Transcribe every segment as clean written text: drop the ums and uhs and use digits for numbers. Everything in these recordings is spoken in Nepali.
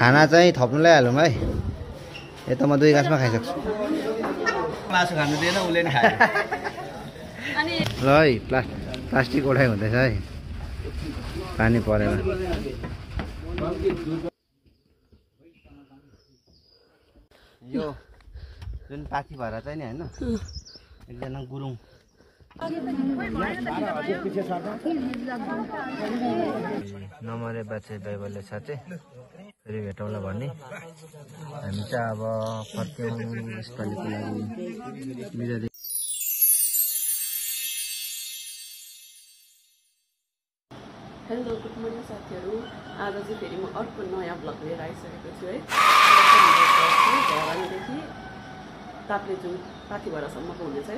खाना चाहिँ थप्नु ल्याइहालौँ है। यता म 2 गाँसमा खाइसक्छु। मासु खानु दिएन उले नि खायो। ल है प्लास्टिक उठाइ हुँदैछ है पानी परेमा। यो जुन पाखी भएर चाहिँ नि हैन एकजना गुरुङ नमरे बाचे बाइबलले साथे फेरि भेटौँला भन्ने हामी चाहिँ अब फर्क्यौँ यसपालिको लागि बिदा। हेलो गुड मर्निङ साथीहरू, आज चाहिँ फेरि म अर्को नयाँ ब्लग लिएर आइसकेको छु है। घरदेखि ताप्लेजुङ पाथिभरासम्मको हुनेछ है।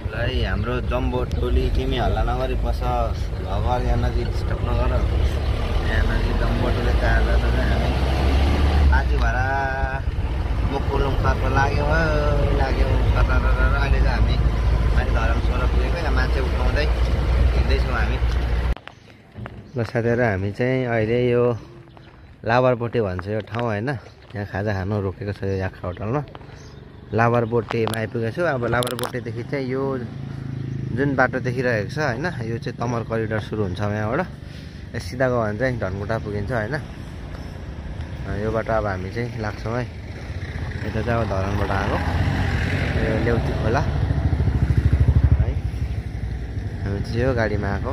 ल हाम्रो जम्बो टोली तिमी हल्ला नगरी बस घर यहाँ नजिक डिस्टर्ब नगर। यहाँ नजिक जम्बो टोली चाहेर चाहिँ हामी पाथिभरा मुकुलुङतर्फ लाग्यौँ अहिले चाहिँ हामी माथि धरमसोल पुगेको यहाँ मान्छे उठाउँदै हिँड्दैछौँ हामी। ल साथीहरू हामी चाहिँ अहिले यो लाबरबोटे भन्छ यो ठाउँ होइन, यहाँ खाजा खानु रोकेको छ यो याक्खा होटलमा। लाबरबोटेमा आइपुगेको छु। अब लाबरबोटेदेखि चाहिँ यो जुन बाटो देखिरहेको छ होइन, यो चाहिँ तमर करिडर सुरु हुन्छ यहाँबाट। सिधा गयो भने चाहिँ धनकुटा पुगिन्छ होइन। यो बाटो अब हामी चाहिँ लाग्छौँ है। यता चाहिँ अब धरानबाट आएको यो लेउती खोला है। हामी चाहिँ यो गाडीमा आएको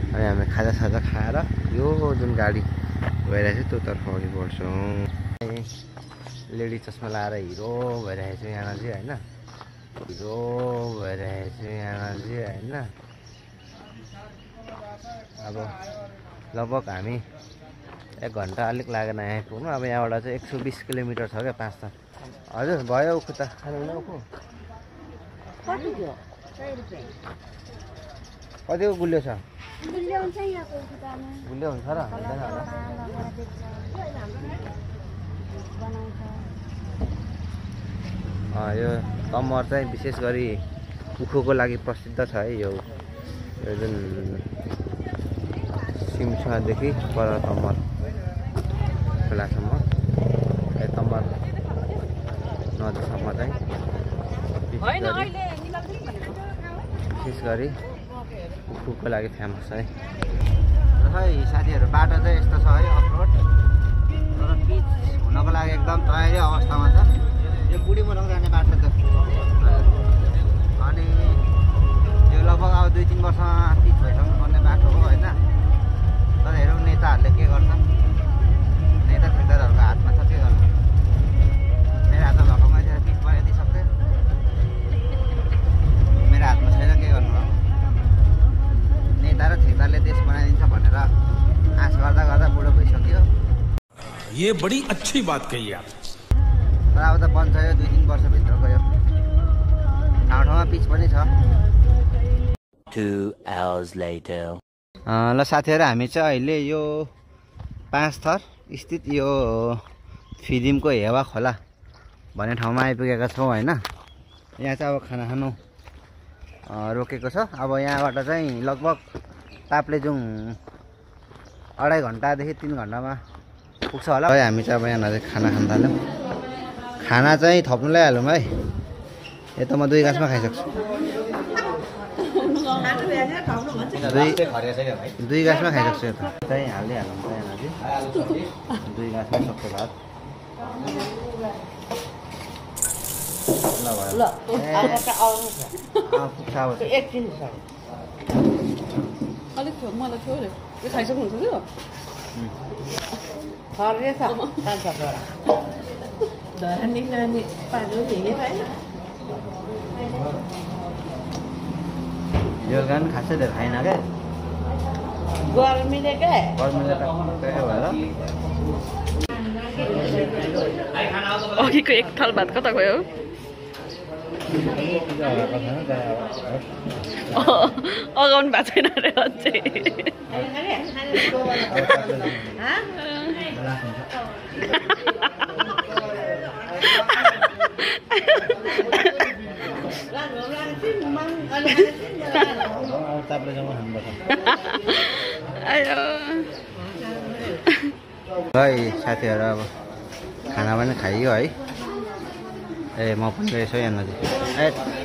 अनि हामी खाजासाजा खाएर यो जुन गाडी गइरहेको छ त्योतर्फ अघि बढ्छौँ। लेडी चस्मा लाएर हिरो भइरहेको छु यहाँ चाहिँ होइन, हिरो भइरहेको छु यहाँ चाहिँ होइन। अब लगभग हामी 1 घन्टा अलिक लागेन यहाँ पुग्नु। अब यहाँबाट चाहिँ 120 किलोमिटर छ क्या 5 त। हजुर भयो उखु त खानुहुन्न उखु कतिको गुलियो छ? गुलियो हुन्छ र हुँदैन होला। यो तमर चाहिँ विशेष गरी उखुको लागि प्रसिद्ध छ है। यो जुन सिमछुवादेखि पर तमर खोलासम्म तमर नदीसम्म चाहिँ विशेष गरी उखुको लागि फेमस है। खै साथीहरू बाटो चाहिँ यस्तो छ है अफरोड, तर पिच हुनको लागि एकदम तयारी अवस्थामा छ। यो बुढी मरङ जाने बाटो त अनि यो लगभग अब 2-3 वर्षमा पिच भइसक्नु पर्ने बाटो हो होइन। तर हेरौँ नेताहरूले के गर्छ, नेता ठेकेदारहरूको हातमा छ के गर्नु। मेरो हातमा भएको मान्छे पिच बनाइदिइसक्थ्यो, मेरो हातमा छैन के गर्नु। नेता र ठेकेदारले देश बनाइदिन्छ भनेर आश गर्दा गर्दा बुढो भइसक्यो। ये बड़ी अच्छी बात कही आप। तर अब त बन्छ यो 2-3 वर्षभित्रको यो ठाउँ ठाउँमा पिच पनि छ। 2 hours later ल साथीहरू हामी चाहिँ अहिले यो 5 थर स्थित यो फिदिमको हेवा खोला भन्ने ठाउँमा आइपुगेका छौँ होइन। यहाँ चाहिँ अब खाना खानु रोकेको छ। अब यहाँबाट चाहिँ लगभग ताप्लेजुङ 2.5 घन्टादेखि 3 घन्टामा पुग्छ होला। हामी चाहिँ अब यहाँ नजिक खाना खान थाल्यौँ। खाना चाहिँ थप्नु ल्याइहालौँ है। यता म 2 गाँसमा खाइसक्छु। 2 गाँसमा खाइसक्छु। यता चाहिँ हालिहालौँ त यहाँ नजिक 2 गाँसमा सबै भात ल भयो। पुग्छ अब अलिक थियो मलाई थियो अरे यो खाइसक्नुहुन्छ त्यो यो गान खासै धेरै खाइन क्या गर्मीले क्या गर्मीले त्यही भएर। अघिको 1 थाल भात कता गयो? अगाउनु भएको छैन अरे अझै। साथीहरू अब खाना पनि खाइयो है। ए म पनि रहेछ हेर्नु ए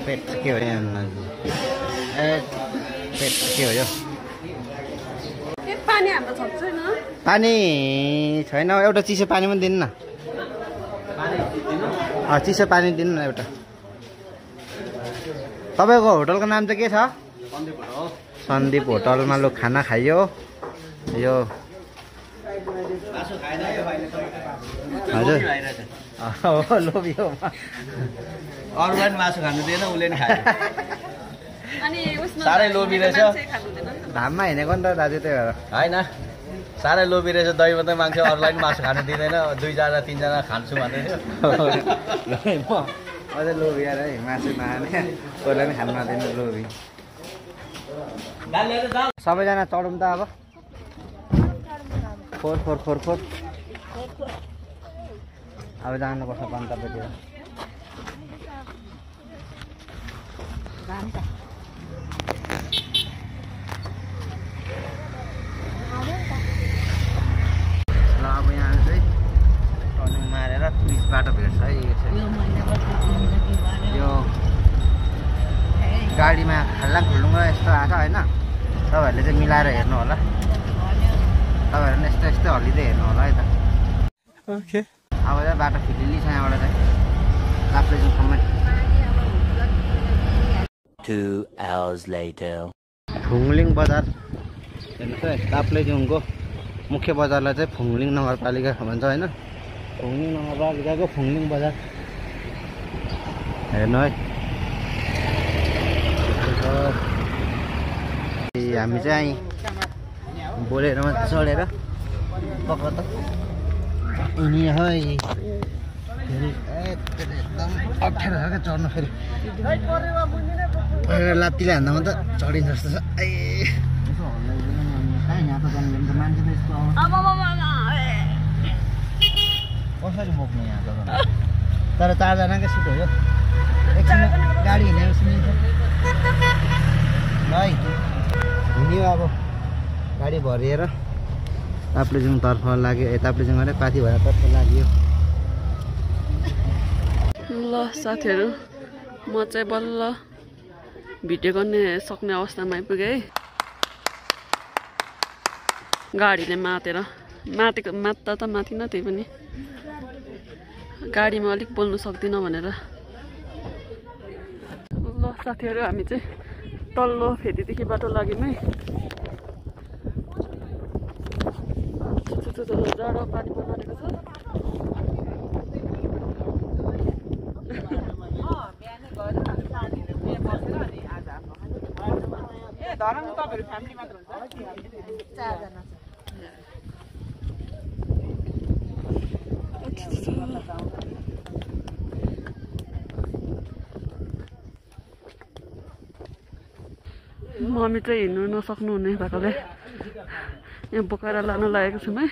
पेट के हो हेर्नु ए पेट के हो यो पानी छैन एउटा चिसो पानी पनि दिनु न चिसो पानी दिनु न एउटा तपाईँको होटलको नाम चाहिँ के छ सन्दीप होटलमा लु खाना खाइयो यो हजुर लोभी हो अरूलाई पनि मासु खानु दिएन उसले नि खायो साह्रै लोभी रहेछ धाममा हिँडेको नि त दाजु त्यही भएर होइन साह्रै लोभी रहेछ दही मात्रै माग्छ अरूलाई पनि मासु खानु दिँदैन 2जना 3जना खान्छु भन्दै थियो अझै लोभी आएर है मासु नखाने कोहीलाई पनि खानु नदिने लोभी सबैजना चढौँ त अब फोर फोर फोर फोर अब जानुपर्छ गन्तव्यतिर ल अब यहाँ चाहिँ टर्निङ मारेर पुलिस बाटो भेट्छ है यो गाडीमा खाल्ला खुल्डुङ्ग यस्तो आएको छ होइन तपाईँहरूले चाहिँ मिलाएर हेर्नु होला तपाईँहरू यस्तो यस्तो हल्लिँदै हेर्नु होला है त ओके अब चाहिँ बाटो फिलिली छ यहाँबाट चाहिँ लाप्लेजुङसम्म 2 hours later फुङलिङ बजार हेर्नुहोस् है लाप्लेजुङको मुख्य बजारलाई चाहिँ फुङलिङ नगरपालिका भन्छ होइन फुङलिङ नगरपालिकाको फुङलिङ बजार हेर्नु है हामी चाहिँ बोलेरमा चढेर पक्क यिनी है एकदम अप्ठ्यारो छ क्या चढ्नु फेरि लात्तीले हान्दामा त चढिन्छ जस्तो छ कसरी बोक्नु यहाँ त तर 4जनाकै सिट हो यो एकछिन गाडी हिँडेपछि मिल्छ है हिँड्यो अब गाडी भरिएर ताप्लेजुङतर्फ लाग्यो ताप्लेजुङ अरे पाथी भएरतर्फ लाग्यो ल साथीहरू म चाहिँ बल्ल भिडियो गर्ने सक्ने अवस्थामा आइपुगेँ है गाडीले मातेको मात्ता त माथिन त्यही पनि गाडीमा अलिक बोल्नु सक्दिनँ भनेर ल साथीहरू हामी चाहिँ तल्लो फेदीदेखि बाटो लाग्यौँ है जाडो पानी बनाएको छ मम्मी चाहिँ हिँड्नु नसक्नु हुने भएकोले यहाँ बोकाएर लान लागेको छौँ है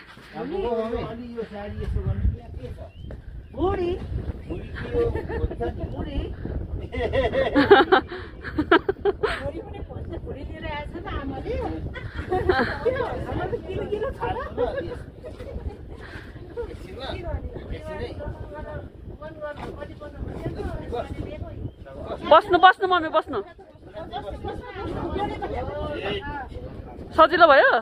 बस्नु बस्नु मम्मी बस्नु सजिलो भयो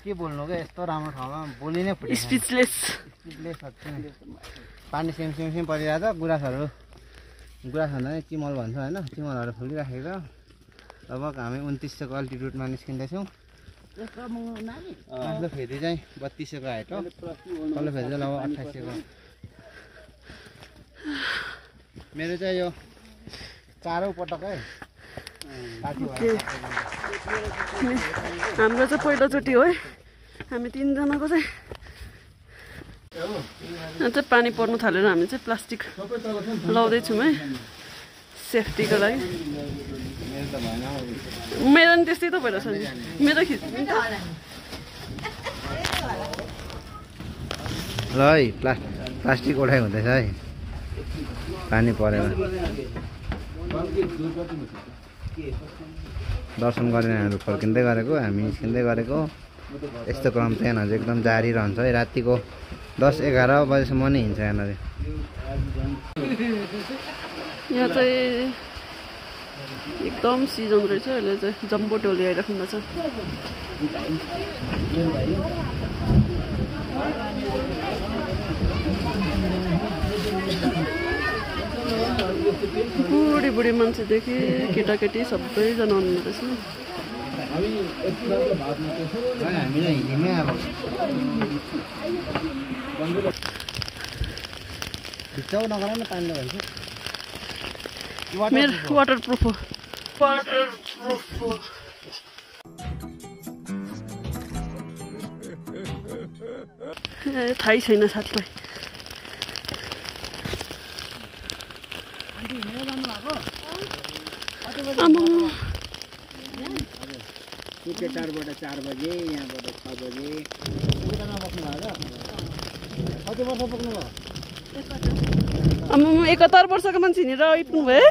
के बोल्नु क्या यस्तो राम्रो ठाउँमा बोली नै फुट्यो स्पिचलेस पानी सिम परिरहेको छ गुराँसहरू गुराँस भन्दा पनि चिमल भन्छ होइन चिमलहरू फुलिराखेको छ अब हामी 2900को अल्टिट्युडमा निस्किँदैछौँ माथिल्लो फेरि चाहिँ 3200को हाइट हो तल्लो फेरि चाहिँ लगभग 2800को मेरो चाहिँ यो 4औं पटक है हाम्रो चाहिँ पहिलोचोटि हो है हामी 3जनाको चाहिँ यहाँ चाहिँ पानी पर्नु थालेर हामी चाहिँ प्लास्टिक लाउँदैछौँ है सेफ्टीको लागि मेरो नि त्यस्तै त भइरहेछ नि मेरो खिच्नु नि त ल है प्लास्टिक उठाइ हुँदैछ है पानी परेर दर्शन गरेर हामीहरू फर्किँदै गरेको हामी निस्किँदै गरेको यस्तो क्रम चाहिँ यहाँनिर एकदम जारी रहन्छ है रातिको 10-11 बजेसम्म नै हिँड्छ यहाँनिर यहाँ चाहिँ एकदम सिजन रहेछ अहिले चाहिँ जम्बो टोली आइराख्नु भएको छ बुढी बुढी मान्छेदेखि केटाकेटी सबैजना आउनु रहेछ मेरो वाटरप्रुफ हो थाहै छैन साथीलाई टाढबाट 4 बजे यहाँबाट 6 बजे कति वर्ष पुग्नुभयो 71 वर्षको मान्छे हिँडेर आइपुग्नु भयो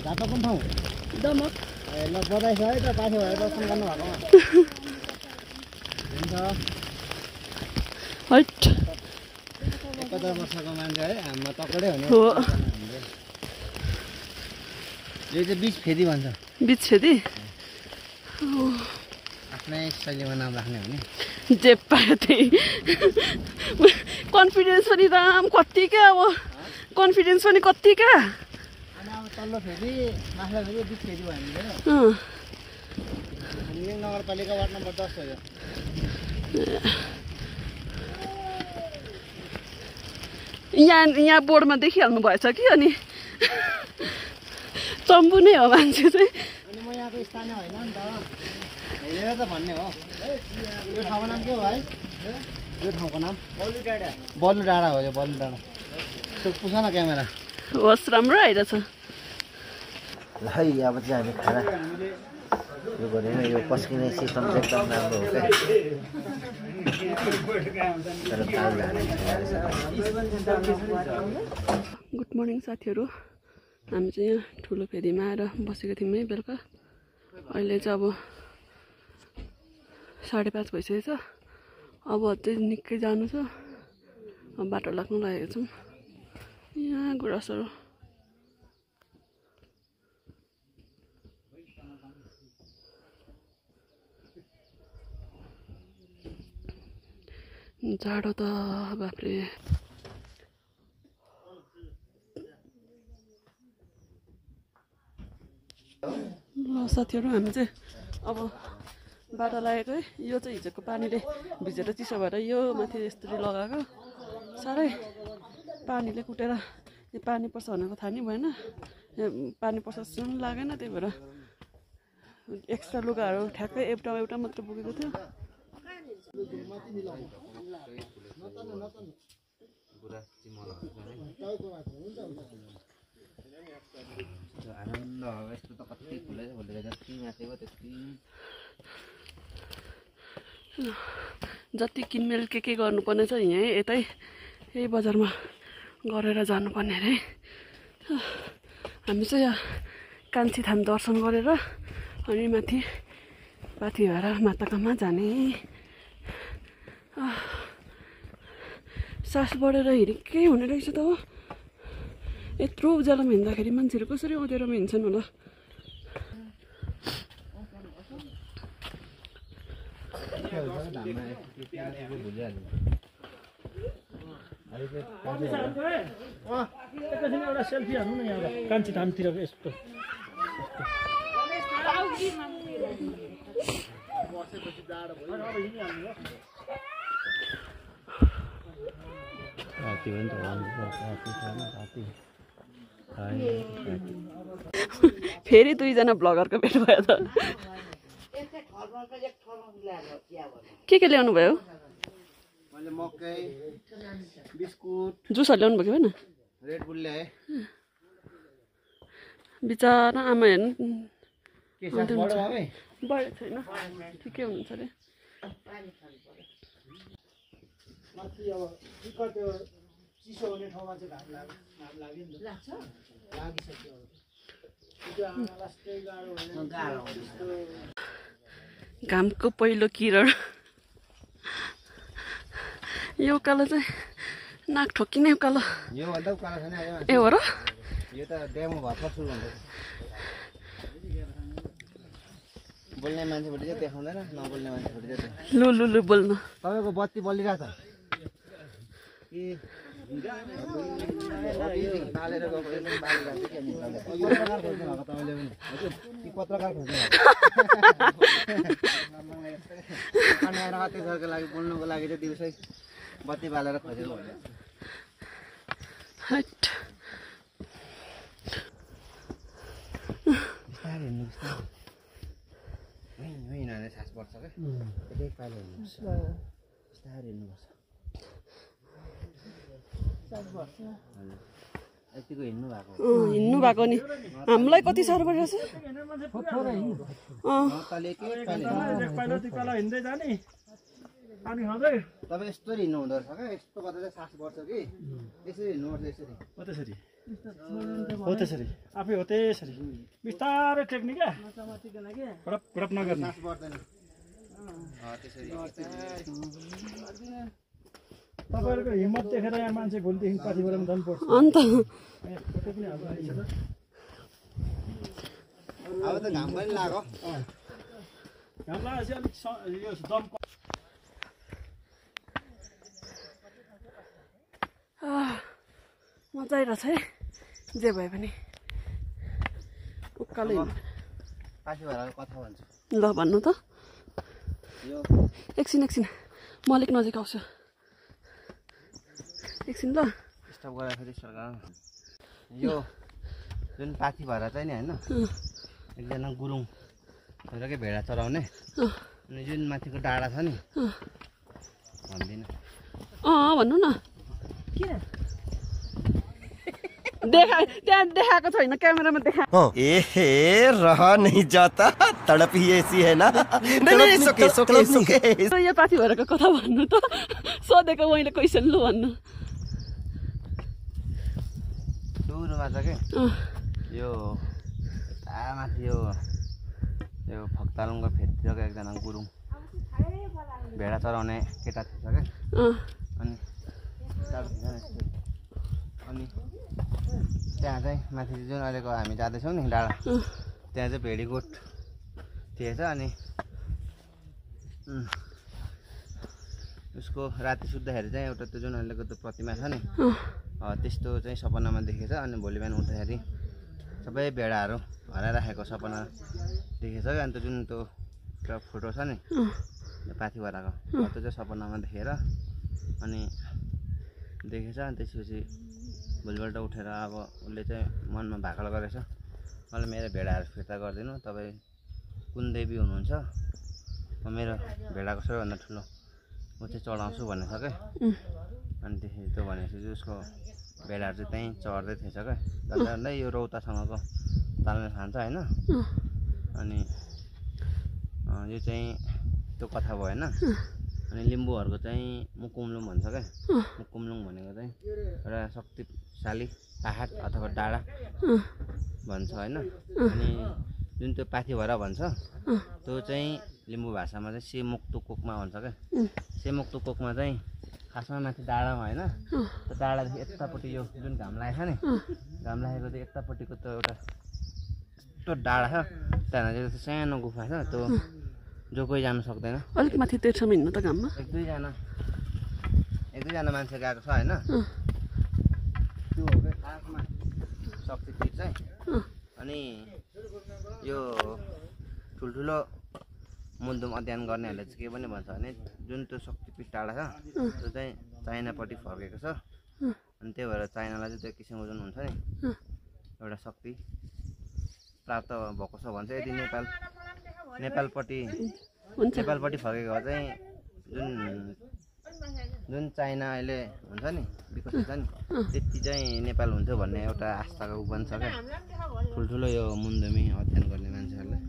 झापा कुन ठाउँ दमक ल बधाई छ है त पाछे भएर दर्शन गर्नु भएको हैट 71 वर्षको मान्छे है हाम्रो तकडै हुने हो यो चाहिँ बीच फेदी भन्छ बीच फेदी आफ्नै शैलीमा नाम राख्ने हो नि जे पायो त्यही कन्फिडेन्स पनि राम कति क्या अब कन्फिडेन्स पनि कति क्या अब तल्लो फेरि माथिल्लो फेरि बीच फेरि भयो हामीले नगरपालिका वार्ड नम्बर 10 हो यो यहाँ बोर्डमा देखिहाल्नु भएछ कि अनि तम्बु नै हो मान्छे चाहिँ अनि म यहाँको स्थानीय होइन नि त हेरेर त भन्ने हो यो ठाउँको नाम के हो भाइ यो ठाउँको नाम बल्लु डाँडा हो यो बल्लु डाँडा त्यो पुछ न क्यामेरा होस् राम्रो आइरहेछ ल है अब चाहिँ हामी खाना यो गरेर यो पस्किने सिस्टम चाहिँ एकदम राम्रो हो क्या तर दाल गुड मर्निङ साथीहरू हामी चाहिँ यहाँ ठुलो फेदीमा आएर बसेको थियौँ है बेलुका अहिले चाहिँ अब 5:30 भइसकेको छ अब अझै निकै जानु छ अब बाटो लाग्नु लागेको छौँ यहाँ गुराँसहरू जाडो त बाफ्रे ल साथीहरू हामी चाहिँ अब बाटो लागेको है यो चाहिँ हिजोको पानीले भिजेर चिसो भएर यो माथि यस्तरी लगाएको साह्रै पानीले कुटेर यो पानी पर्छ भनेको थाहा नि भएन पानी पर्छ जस्तो पनि लागेन त्यही भएर एक्स्ट्रा लुगाहरू ठ्याक्कै एउटा मात्र बोकेको थियो आनन्द यस्तो त कति खुलै खोलेर जति माथेको त्यति जति किनमेल के गर्नुपर्ने छ यहीँ यतै यही बजारमा गरेर जानुपर्ने अरे हामी चाहिँ यहाँ कान्छी थान दर्शन गरेर अनि माथि पाथिभरा माताकामा जाने सास बढेर हिँडेकै हुने रहेछ त हो यत्रो उज्यालोमा हिँड्दाखेरि मान्छेहरू कसरी ओँधेरोमा हिँड्छन् होला एउटा सेल्फी हान्नु न यहाँ कान्छी धामतिरको यस्तो फेरि दुईजना ब्लगरको भेट भयो त के ल्याउनु भयो मैले मकै बिस्कुट जुसहरू ल्याउनु भयो कि भएन रेड बुल ल्याएँ बिचरा आमा हेर्नु के सास बढ्यो बाबै बढेको छैन ठिकै हुनुहुन्छ अरे माथि अब टिकट त्यो चिसो हुने ठाउँमा चाहिँ घाम लाग्यो नि त लागिसक्यो त्यो आमालाई त्यही गाह्रो घामको पहिलो किरण यो उकालो चाहिँ नाक ठोकिने उकालो यो भन्दा उकालो छैन ए हो र यो त डेमो भर्खर सुरु हुन्छ बोल्ने मान्छेपट्टि चाहिँ देखाउँदैन नबोल्ने मान्छेपट्टि चाहिँ लु लु लु बोल्नु तपाईँको बत्ती बलिरहेछ कि बालेर गएको एकदम बालिरहेको छ पत्रकार खोज्नु भएको तपाईँले पनि हजुर कि पत्रकार खोज्नु भएको आएर त्यसको लागि बोल्नुको लागि चाहिँ दिउँसै बत्ती बालेर खोजेको भने हट बिस्तारै हिँड्नु बिस्तारै हिँड्यो सास बढ्छ क्या एक पालो हिँड्नुपर्छ बिस्तारै हिँड्नुपर्छ यतिको हिँड्नु भएको नि हामीलाई कति साह्रो परिरहेछ तपाईँ यस्तो हिँड्नु हुँदो रहेछ क्या यस्तो गर्दा चाहिँ सास बढ्छ कि यसरी हिँड्नुपर्छ यसरी हो त्यसरी आफै हो त्यसरी बिस्तारै टेक्निक क्या कडप नगर्ने सास बढ्दैन त्यसरी तपाईँहरूको हिम्मत देखेर यहाँ मान्छे भोलिदेखि पाथिबाट पनि जानुपर्छ अन्त अब त घाम पनि लाग्यो घाम लागेपछि अलिक यो दम मजा आइरहेछ है जे भए पनि उकालो पाथी भएर कथा भन्छु ल भन्नु त यो एकछिन म अलिक नजिक आउँछु एकछिन ल स्टप गरेर फेरि स्टार्ट गरौँ यो जुन पाथी भएर चाहिँ नि होइन एकजना गुरुङ के भेडा चराउने अनि जुन माथिको डाँडा छ नि भन्दिनँ भन्नु न त्यहाँ देखाएको छैन क्यामेरामा देखा रह नहीं जाता तड़प ही ऐसी है ना नहीं सोके यो पाथी भएरको कथा भन्नु त सोधेको मैले क्वेसन लु भन्नु सुरुमा छ के यो माथि यो फक्तालुङको फेदतिरको एकजना गुरुङ भेडा चराउने केटा थिएछ क्या अनि त्यहाँ चाहिँ माथि जुन अहिलेको हामी जाँदैछौँ नि डाँडा त्यहाँ चाहिँ भेडीगोठ थिएछ अनि उसको राति सुत्दाखेरि चाहिँ एउटा त्यो जुन अहिलेको त्यो प्रतिमा छ नि त्यस्तो चाहिँ सपनामा देखेछ अनि भोलि बिहान उठ्दाखेरि सबै भेडाहरू हराइराखेको सपना देखेछ क्या अन्त जुन त्यो एउटा फोटो छ नि पाथी भराको त्यो चाहिँ सपनामा देखेर अनि देखेछ अनि त्यसपछि भोलिपल्ट उठेर अब उसले चाहिँ मनमा भाकल गरेछ मलाई मेरो भेडाहरू फिर्ता गरिदिनु तपाईँ कुन देवी हुनुहुन्छ म मेरो भेडाको सबैभन्दा ठुलो ऊ चाहिँ चढाउँछु भनेछ क्या अनि त्यसपछि त्यो भनेपछि उसको भेडाहरू चाहिँ त्यहीँ चढ्दै थिएछ क्या झन्डै यो रौतासँगको तालमेल खान्छ होइन अनि यो चाहिँ त्यो कथा भएन अनि लिम्बूहरूको चाहिँ मुकुमलुङ भन्छ क्या मुकुमलुङ भनेको चाहिँ एउटा शक्तिशाली पाहाड अथवा डाँडा भन्छ होइन अनि जुन त्यो पाथिभरा भन्छ त्यो चाहिँ लिम्बू भाषामा चाहिँ सेमुक्तुकोकमा भन्छ क्या सेमुक्तुकोकमा चाहिँ खासमा माथि डाँडामा होइन त्यो डाँडादेखि यतापट्टि यो जुन घाम लागेको छ नि घाम लागेको चाहिँ यतापट्टिको त्यो एउटा यस्तो डाँडा छ त्यहाँनिर चाहिँ सानो गुफा छ त्यो जो कोही जानु सक्दैन अलिक माथि तेर्सम्म हिँड्नु त घाममा एक दुईजना मान्छे गएको छ होइन त्यो हो क्या खासमा शक्तिपीठ चाहिँ अनि यो ठुल्ठुलो मुन्दुम अध्ययन गर्नेहरूले चाहिँ के पनि भन्छ भने जुन त्यो शक्तिपीठ टाढा छ त्यो चाहिँ चाइनापट्टि फर्केको छ अनि त्यही भएर चाइनालाई चाहिँ त्यो किसिमको जुन हुन्छ नि एउटा शक्ति प्राप्त भएको छ भन्छ यदि नेपालपट्टि फर्केको चाहिँ जुन जुन चाइना अहिले हुन्छ नि विकसित छ नि त्यति चाहिँ नेपाल हुन्थ्यो भन्ने एउटा आस्थाको उ पनि छ क्या ठुल्ठुलो यो मुन्दुमी अध्ययन गर्ने मान्छेहरूलाई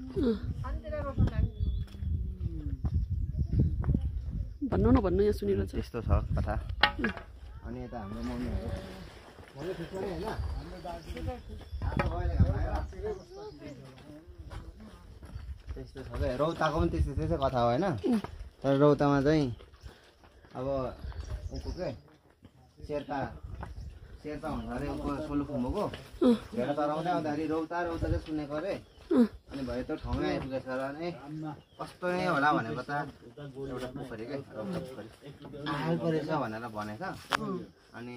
भन्नु न भन्नु यहाँ सुनिरहेको छ त्यस्तो छ कथा अनि यता हाम्रो मम्मीहरू त्यस्तो छ क्या रौताको पनि त्यस्तै कथा हो होइन तर रौतामा चाहिँ अब ऊको के शेर्पा हुन्छ अरे ऊको सोलुखुम्बुको भेडा चराउँदै आउँदाखेरि रौता चाहिँ सुनेको अरे अनि भयो त्यो ठाउँमै आइपुगेछ र नि कस्तो नै होला भनेको त एउटा पोखरी क्या रौता पोखरी आएको रहेछ भनेर भनेछ अनि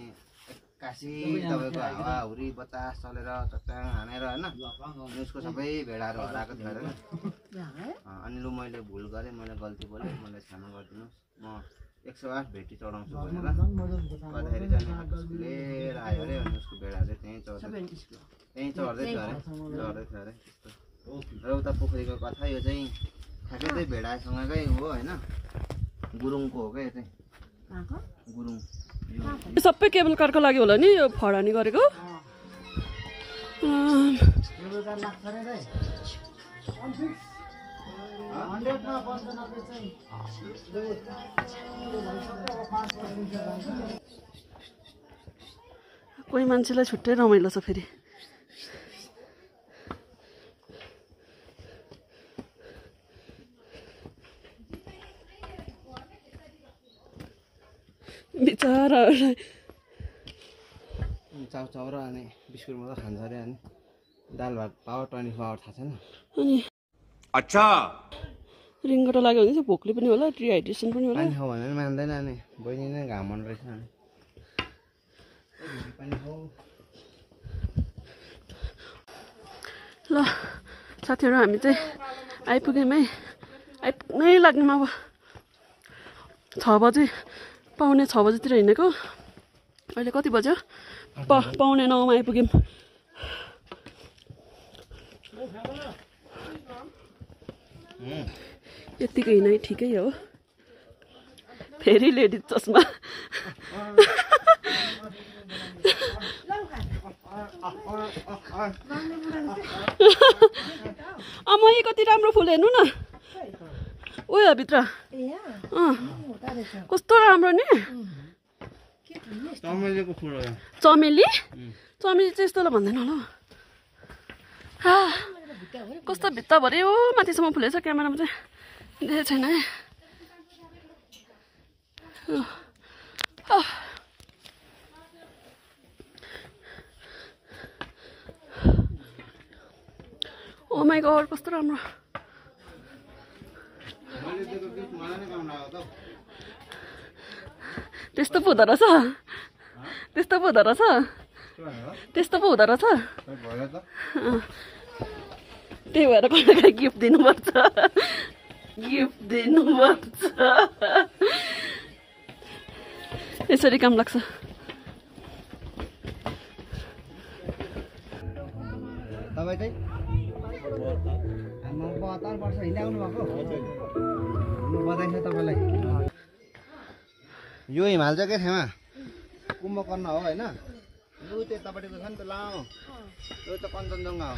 एक्कासी तपाईँको हावाहुरी बतास चलेर चट्याङ हानेर होइन उसको सबै भेडाहरू हराएको थियो अरे अनि लु मैले भुल गरेँ मैले गल्ती बोलेँ मलाई क्षमा गरिदिनुहोस् म 108 भेटी चढाउँछु भनेर गर्दाखेरि चाहिँ लिएर आयो अरे अनि उसको भेडाहरू त्यहीँ चढ्दै थियो अरे त्यस्तो रौता पोखरीको कथा यो चाहिँ ठ्याक्कै चाहिँ भेडासँगकै हो होइन गुरुङको हो क्या यो चाहिँ गुरुङ सबै केबल कारको लागि होला नि यो फडानी गरेको कोही मान्छेलाई छुट्टै रमाइलो छ फेरि बिचराहरूलाई चाउचाउ र अनि बिस्कुट मात्रै खान्छ अरे अनि दाल भात पावर 24 आवर थाहा छैन अनि अच्छा रिङ्गटा लाग्यो भने चाहिँ भोकले पनि होला डिहाइड्रेसन पनि होला पानी खाऊ भने पनि मान्दैन अनि बहिनी नै घाम मन रहेछ अनि ल साथीहरू हामी चाहिँ आइपुग्यौँ आइपुग्नै लाग्यौँ अब 6 बजे पाउने 6 बजेतिर हिँडेको अहिले कति बज्यो पाउने 9 मा आइपुग्यौँ यतिको हिँडाइ ठिकै हो फेरि लेडिज चस्मा अमही कति राम्रो फुल हेर्नु न उयो भित्र कस्तो राम्रो नि चमेलीको फुल हो चमेली चमेली चाहिँ यस्तोलाई भन्दैन होला कस्तो भित्ताभरि हो माथिसम्म फुलेछ क्यामेरामा चाहिँ देखेको छैन है ओ माई गॉड कस्तो राम्रो त्यस्तो पो हुँदो रहेछ त्यस्तो पो हुँदो रहेछ त्यस्तो पो हुँदो रहेछ त्यही भएर कहिले गिफ्ट दिनुपर्छ गिफ्ट दिनुपर्छ यसरी काम लाग्छ तपाईँ चाहिँ 72 वर्ष हिँडाउनु भएको बधाई छ तपाईँलाई यो हिमाल चाहिँ के ठाउँमा कुम्भकर्ण हो होइन लु त्यतापट्टिको छ नि त लामो यो त कञ्चनजङ्घा हो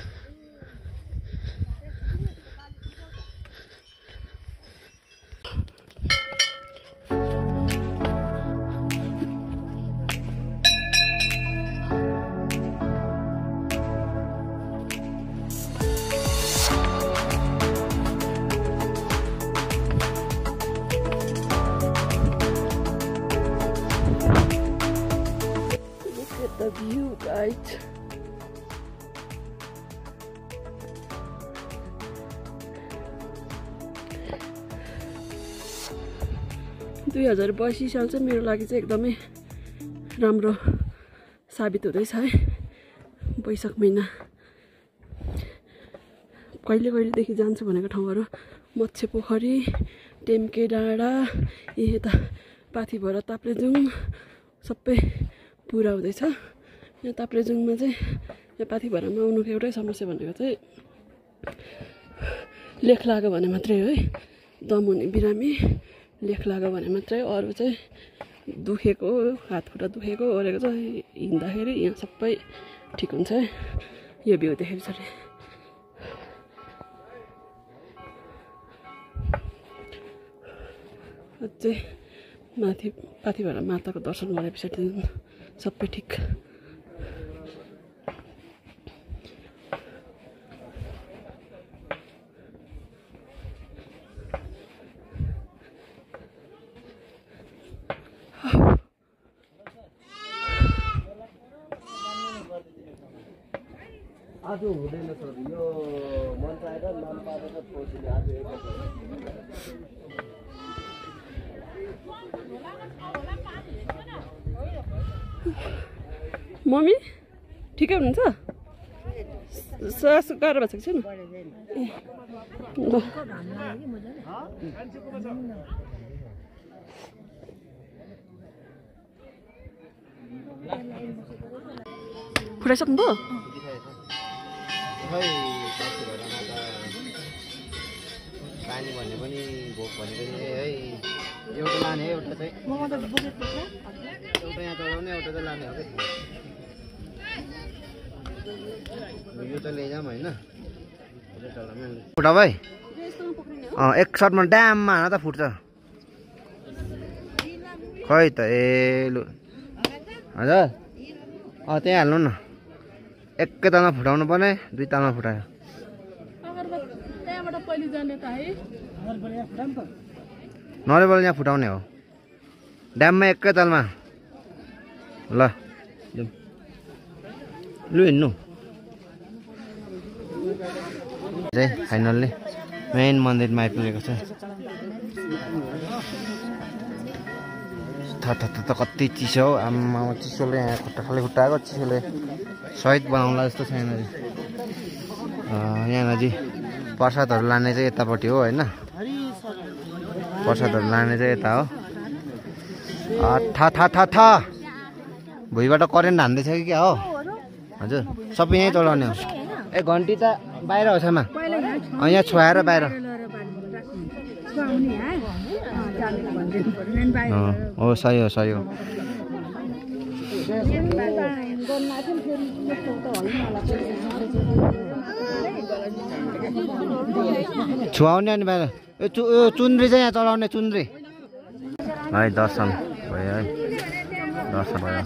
The view, guys. दुई 2082 साल चाहिँ मेरो लागि चाहिँ एकदमै राम्रो साबित हुँदैछ है वैशाख महिना कहिले कहिलेदेखि जान्छु भनेको ठाउँहरू मत्स्य पोखरी टेम्के डाँडा यता पाथिभरा ताप्लेजुङ सबै पुरा हुँदैछ यहाँ ताप्लेजुङमा चाहिँ यहाँ पाथिभरामा आउनुको एउटै समस्या भनेको चाहिँ लेख लाग्यो भने मात्रै है दम हुने बिरामी लेख लाग्यो भने मात्रै अरू चाहिँ दुखेको हात खुट्टा दुखेको ओरेको छ हिँड्दाखेरि यहाँ सबै ठिक हुन्छ यो भ्यू देखेर चाहिँ अझै माथिबाट माताको दर्शन गरे पछाडि सबै ठिक आज हुँदैन सर यो मन्त्र आएर नाम पारेर पहुँच्ने आज मम्मी ठिकै हुनुहुन्छ सास गाह्रो भएको छैन फुटाइसक्नु भयो पानी भन्ने पनि भोक भन्ने पनि है एउटा लाने एउटा चाहिँ एउटा यहाँ चलाउने एउटा चाहिँ लाने हो कि यो त लैजाऊँ होइन फुटा भाइ एक सर्टमा ड्याममा हान त फुट्छ खै त ए लु हजुर त्यही हाल्नु न एकै तालमा फुटाउनु पर्ने दुई तालमा फुटायो नरेबल यहाँ फुटाउने हो ड्याममा एकै तालमा ल लु हिँड्नु चाहिँ फाइनल्ली मेन मन्दिरमा आइपुगेको छ त कति चिसो हो आमा चिसोले यहाँ खुट्टा खाली खुट्टाएको चिसोले सहित बनाउला जस्तो छ यहाँनिर प्रसादहरू लाने चाहिँ यतापट्टि हो होइन प्रसादहरू लाने चाहिँ यता हो था भुइँबाट करेन्ट हान्दैछ कि क्या हो हजुर सबै यहीँ चलाउने हो ए घन्टी त बाहिर हो छमा यहाँ छोएर बाहिर हो सही हो छुवाउने अनि बाहिर यो चुन्द्री चाहिँ यहाँ चलाउने चुन्द्री है दर्शन भयो है दर्शन भयो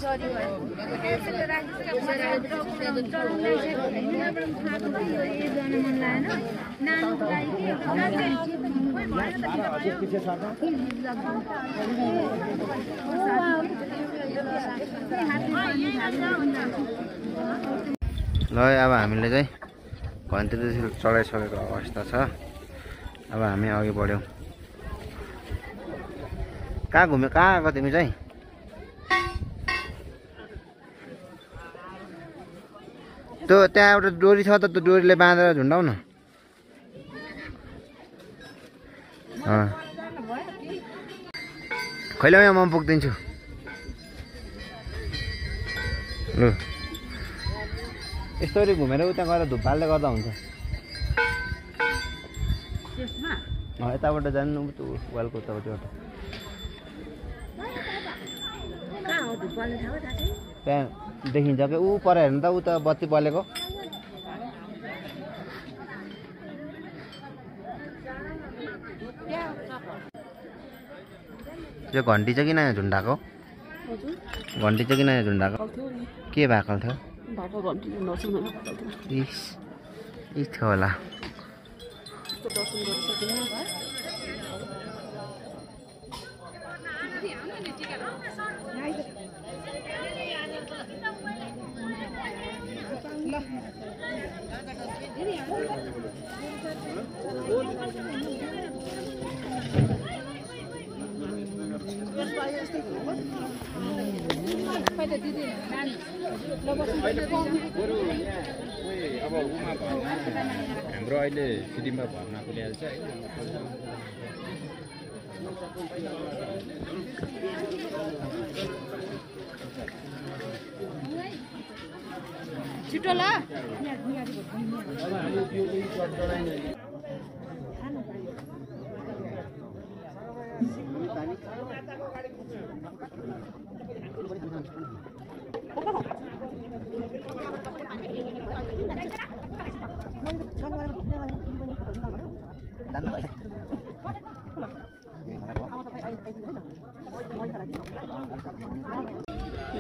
ल अब हामीले चाहिँ घन्टी चलाइसकेको अवस्था छ अब हामी अघि बढ्यौँ कहाँ घुम्यो कहाँ आएको तिमी चाहिँ त्यो त्यहाँ एउटा डोरी छ त त्यो डोरीले बाँधेर झुन्डाउ न खैला यहाँ म पुगिदिन्छु लु यस्तरी घुमेर उता गएर धुप्पालले गर्दा हुन्छ यताबाट जानु वालको उतापट्टि त्यहाँ देखिन्छ कि ऊ पर हेर्नु त उता बत्ती बलेको यो घन्टी चाहिँ किन यहाँ झुन्डाएको घन्टी चाहिँ किन यहाँ झुन्डाएको के भएको थियो थियो होला अब उमा हाम्रो अहिले फिल्ममा भर्नाको ल्याएर चाहिँ छिटो ला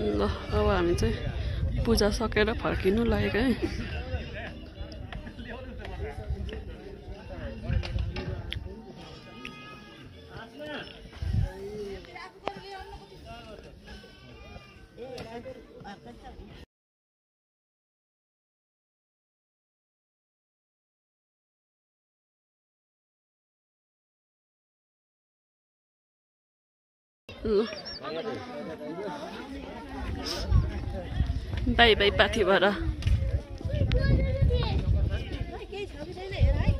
ल अब हामी चाहिँ पूजा सकेर फर्किनु लागेको है। बाई बाई पाथी भएर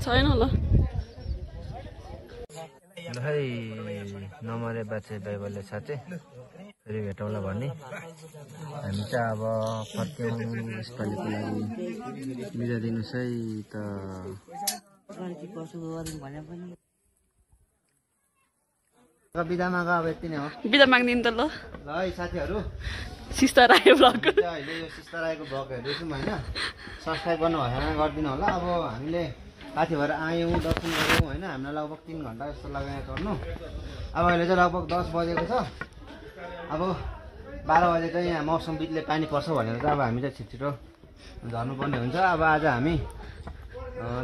छैन ल है नमरे बाचे बाइबलले साँच्चै फेरि भेटौँला भन्ने हामी चाहिँ अब फर्क्यौँ यसपालिको लागि बिदा दिनुहोस् है त बिदामा अब यति नै हो बिदा माग्दिनु त ल है साथीहरू सिस्ता रायो ब्लग अहिले यो सिस्ता राईको भ्लग हेर्दैछौँ होइन सब्सक्राइब गर्नु भएन गरिदिनु होला अब हामीले साथी भएर आयौँ दर्शन गऱ्यौँ होइन हामीलाई लगभग 3 घन्टा जस्तो लाग्यो चढ्नु अब अहिले चाहिँ लगभग 10 बजेको छ अब 12 बजे चाहिँ यहाँ मौसमविदले पानी पर्छ भनेर चाहिँ अब हामी चाहिँ छिटो झर्नुपर्ने हुन्छ अब आज हामी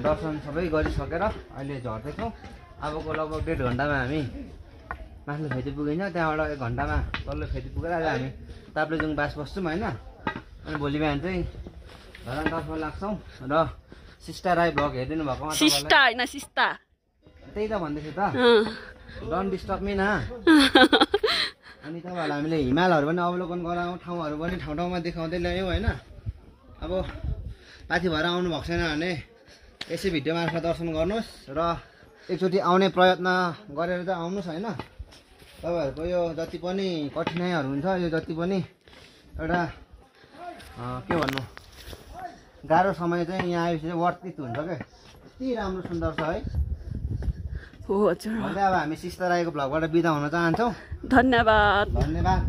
दर्शन सबै गरिसकेर अहिले झर्दैछौँ अबको लगभग 1.5 घन्टामा हामी माथिल्लो खेती पुगिन्छ त्यहाँबाट 1 घन्टामा तल्लो खेती पुगेर आज हामी ताप्लेजुङ बास बस्छौँ होइन अनि भोलि बिहान चाहिँ धरानतर्फ लाग्छौँ र सिस्टा राई भ्लग हेरिदिनु भएको सिस्टा होइन सिस्ता त्यही त भन्दैछु त डोन्ट डिस्टर्ब मी न अनि तपाईँहरूलाई हामीले हिमालहरू पनि अवलोकन गराउँ ठाउँहरू पनि ठाउँ ठाउँमा देखाउँदै ल्यायौँ होइन अब पाथी भएर आउनु भएको छैन भने यसै भिडियो मार्फत दर्शन गर्नुहोस् र एकचोटि आउने प्रयत्न गरेर चाहिँ आउनुहोस् होइन तपाईँहरूको यो जति पनि कठिनाइहरू हुन्छ यो जति पनि एउटा के भन्नु गाह्रो समय चाहिँ यहाँ आएपछि चाहिँ वर्थित हुन्छ क्या यति राम्रो सुन्दर छ है हो हजुर भन्दै अब हामी सिस्ता राईको भ्लगबाट बिदा हुन चाहन्छौँ धन्यवाद धन्यवाद